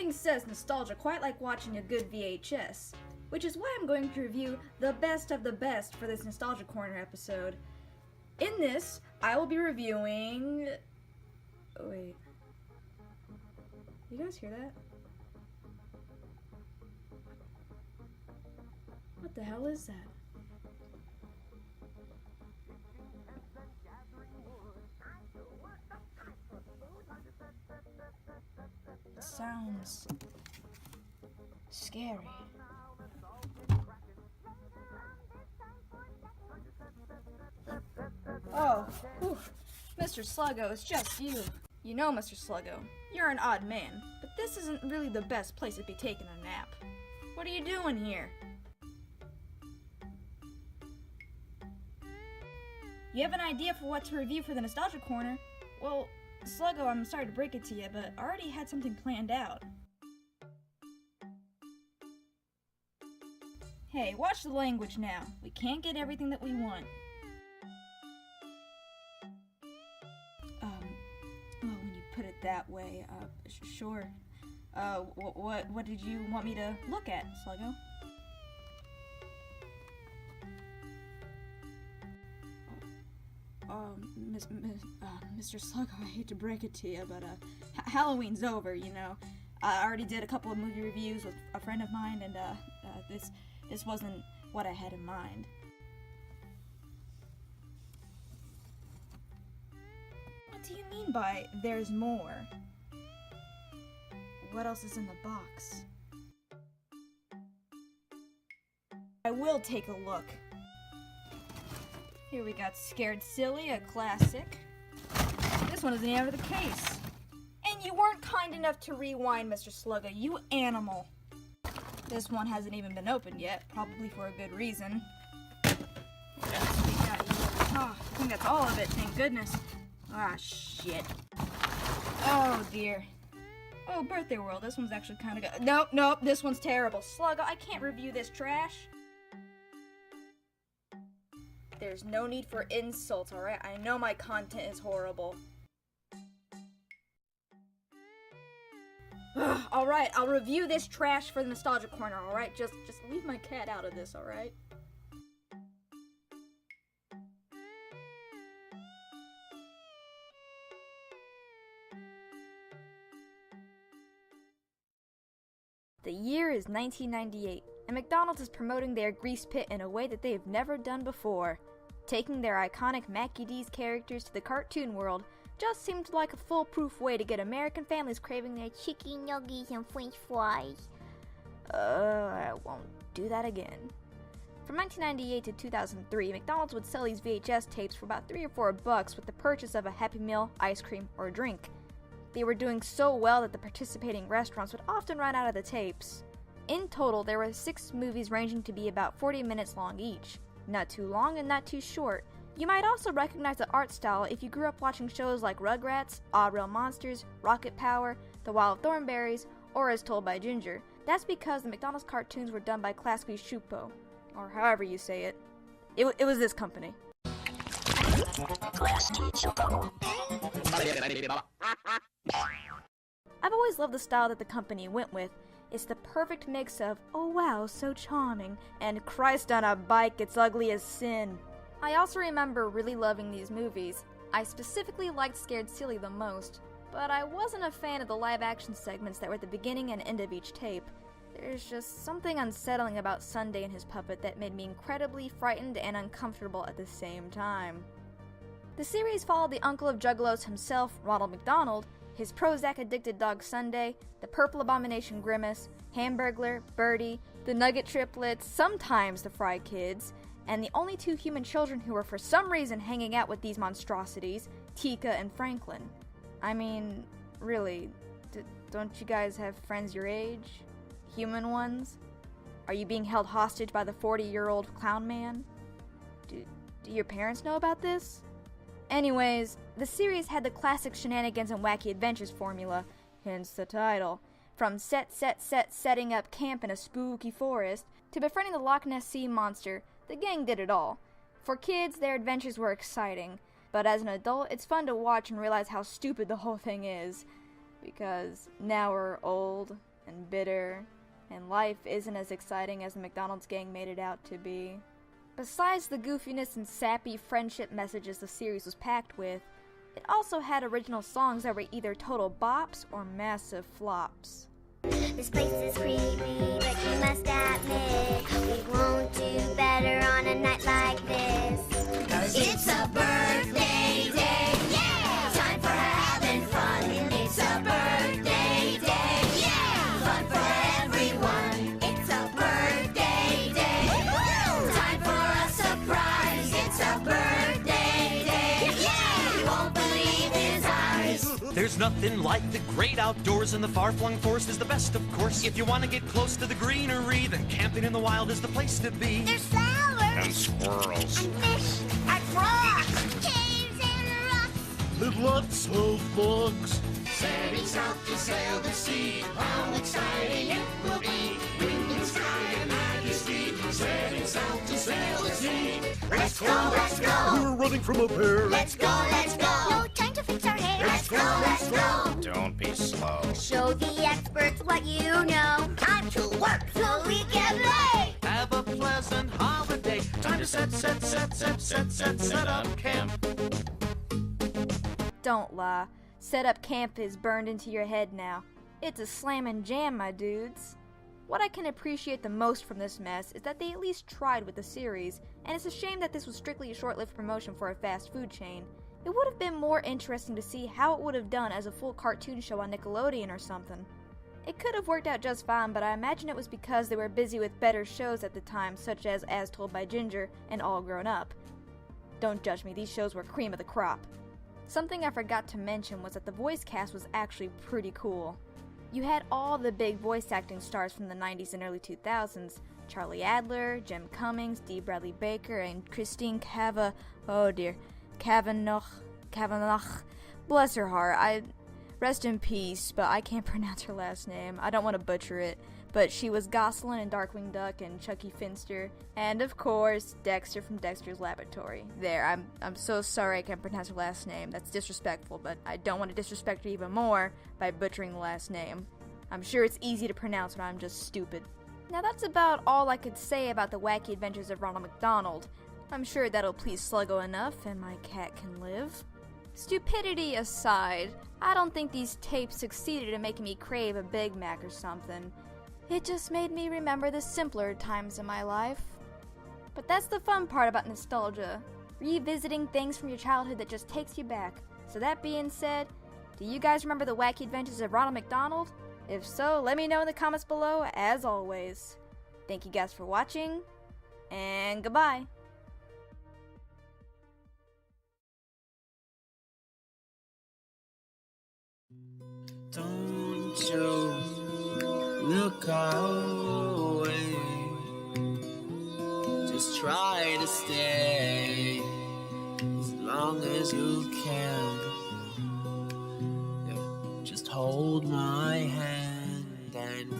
Nothing says nostalgia quite like watching a good VHS, which is why I'm going to review the best of the best for this Nostalgia Corner episode. In this, I will be reviewing... Oh, wait. You guys hear that? What the hell is that? It sounds scary. Oh, whew. Mr. Sluggo, it's just you. You know, Mr. Sluggo, you're an odd man, but this isn't really the best place to be taking a nap. What are you doing here? You have an idea for what to review for the Nostalgia Corner? Well, Sluggo, I'm sorry to break it to you, but I already had something planned out. Hey, watch the language now. We can't get everything that we want. Well, when you put it that way, sure. What did you want me to look at, Sluggo? Mr. Sluggo, I hate to break it to you, but Halloween's over, you know. I already did a couple of movie reviews with a friend of mine, and this wasn't what I had in mind. What do you mean by there's more? What else is in the box? I will take a look. Here we got Scared Silly, a classic. This one isn't even out of the case. And you weren't kind enough to rewind, Mr. Sluggo, you animal. This one hasn't even been opened yet, probably for a good reason. What else we got here? Oh, I think that's all of it, thank goodness. Ah, shit. Oh, dear. Oh, Birthday World, this one's actually kind of good. Nope, this one's terrible. Sluggo, I can't review this trash. There's no need for insults, alright? I know my content is horrible. Alright, I'll review this trash for the Nostalgia Corner, alright? Just leave my cat out of this, alright? The year is 1998, and McDonald's is promoting their grease pit in a way that they have never done before. Taking their iconic Mackie D's characters to the cartoon world just seemed like a foolproof way to get American families craving their chicken nuggets and french fries. I won't do that again. From 1998 to 2003, McDonald's would sell these VHS tapes for about $3 or $4 with the purchase of a Happy Meal, ice cream, or a drink. They were doing so well that the participating restaurants would often run out of the tapes. In total, there were 6 movies ranging to be about 40 minutes long each. Not too long and not too short. You might also recognize the art style if you grew up watching shows like Rugrats, Odd Real Monsters, Rocket Power, The Wild Thornberrys, or As Told by Ginger. That's because the McDonald's cartoons were done by Klasky Csupo, or however you say it. It was this company. I've always loved the style that the company went with. It's the perfect mix of, oh wow, so charming, and Christ on a bike, it's ugly as sin. I also remember really loving these movies. I specifically liked Scared Silly the most, but I wasn't a fan of the live action segments that were at the beginning and end of each tape. There's just something unsettling about Sunday and his puppet that made me incredibly frightened and uncomfortable at the same time. The series followed the uncle of Juggalos himself, Ronald McDonald, his Prozac-addicted dog Sunday, the Purple Abomination Grimace, Hamburglar, Birdie, the Nugget Triplets, sometimes the Fry Kids, and the only 2 human children who were for some reason hanging out with these monstrosities, Tika and Franklin. I mean, really, don't you guys have friends your age? Human ones? Are you being held hostage by the 40-year-old clown man? Do your parents know about this? Anyways, the series had the classic shenanigans and wacky adventures formula, hence the title. From setting up camp in a spooky forest, to befriending the Loch Ness Sea Monster, the gang did it all. For kids, their adventures were exciting, but as an adult, it's fun to watch and realize how stupid the whole thing is. Because now we're old, and bitter, and life isn't as exciting as the McDonald's gang made it out to be. Besides the goofiness and sappy friendship messages the series was packed with, it also had original songs that were either total bops or massive flops. This place is creepy, but you must admit we won't do better on a night like this. 'Cause it's a birthday day, yeah! Time for having fun. It's a birthday day, yeah! Fun for everyone. It's a birthday day. Woo! Time for a surprise. It's a birthday day, yeah! You won't believe his eyes. There's nothing like the great outdoors, and the far-flung forest is the best, of course. If you want to get close to the greenery, then camping in the wild is the place to be. There's flowers And squirrels. and fish and frogs, caves and rocks. And lots of bugs. Setting south to sail the sea, how exciting it will be. Wind and sky and majesty, setting south to sail the sea. Let's go, let's go. We're running from a bear. Let's go, let's go. No time to fix our hair. Let's go, let's go. Don't be slow. Show the experts what you know. Time to work so we can play. Have a pleasant holiday. Time to set up camp. Don't lie. Set up camp is burned into your head now. It's a slammin' jam, my dudes. What I can appreciate the most from this mess is that they at least tried with the series, and it's a shame that this was strictly a short-lived promotion for a fast food chain. It would have been more interesting to see how it would have done as a full cartoon show on Nickelodeon or something. It could have worked out just fine, but I imagine it was because they were busy with better shows at the time, such as Told by Ginger and All Grown Up. Don't judge me, these shows were cream of the crop. Something I forgot to mention was that the voice cast was actually pretty cool. You had all the big voice acting stars from the 90s and early 2000s, Charlie Adler, Jim Cummings, Dee Bradley Baker, and Christine Cavanaugh. Bless her heart. Rest in peace, but I can't pronounce her last name. I don't want to butcher it. But she was Gosselin in Darkwing Duck and Chucky Finster. And of course, Dexter from Dexter's Laboratory. There, I'm so sorry I can't pronounce her last name. That's disrespectful, but I don't want to disrespect her even more by butchering the last name. I'm sure it's easy to pronounce, but I'm just stupid. Now that's about all I could say about the wacky adventures of Ronald McDonald. I'm sure that'll please Sluggo enough, and my cat can live. Stupidity aside, I don't think these tapes succeeded in making me crave a Big Mac or something. It just made me remember the simpler times in my life. But that's the fun part about nostalgia, revisiting things from your childhood that just takes you back. So that being said, do you guys remember the wacky adventures of Ronald McDonald? If so, let me know in the comments below, as always. Thank you guys for watching, and goodbye. Don't you look away. Just try to stay as long as you can. Yeah. Just hold my hand and